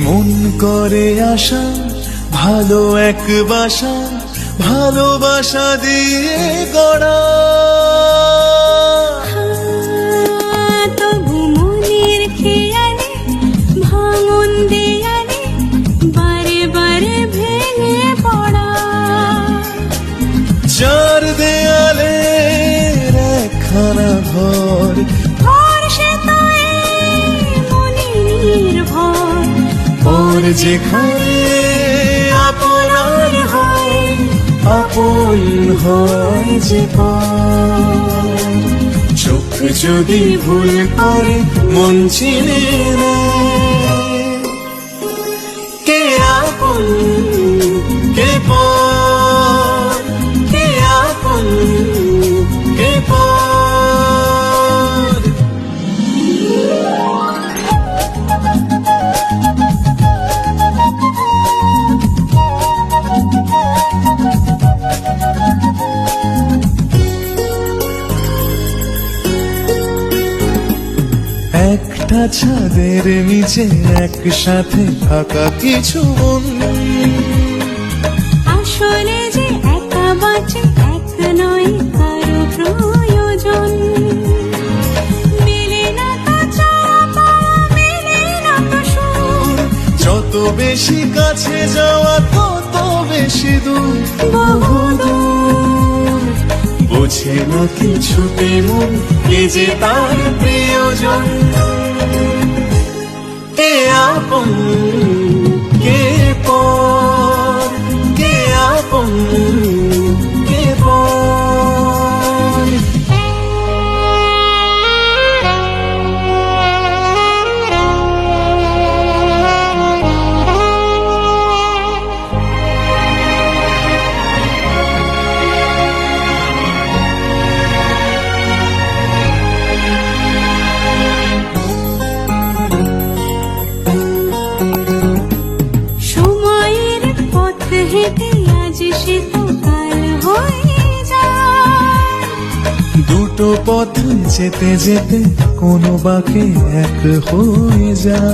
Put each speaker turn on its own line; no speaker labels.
মন করে আশা ভালো এক বাসা, ভালোবাসা দিয়ে গড়া।
তবু মনের খেয়ালে ভাঙন দেয়ালে বারে বারে ভেঙে পড়া।
চার দেয়ালে একখানা ঘর,
ঘর সে তো মনের ভর।
ওর যেখানে আপনার হয়, আপন হয় যে পর। চোখ যদি ভুল করে মন চিনে নেয়, কে আপন কে পর, কে আপন কে পর। একটা ছাদের নিচে একসাথে থাকা কিছু মন,
আসলে যে একা বাঁচে এক নয় কারো প্রয়োজন। মেলে না তো চাপা, মেলে না তো সুর।
যত বেশি কাছে যাওয়া তত বেশি দূর,
বহু দূর।
বোঝে না কিছুতে মন এ যে তার প্রিয়জন। কে আপন কে পর, কে আপন কে পর।
সময়ের পথ হেঁটে আজ সে তো কাল হয়ে যায়।
দুটো পথ যেতে যেতে কোনো বাঁকে এক হয়ে যায়।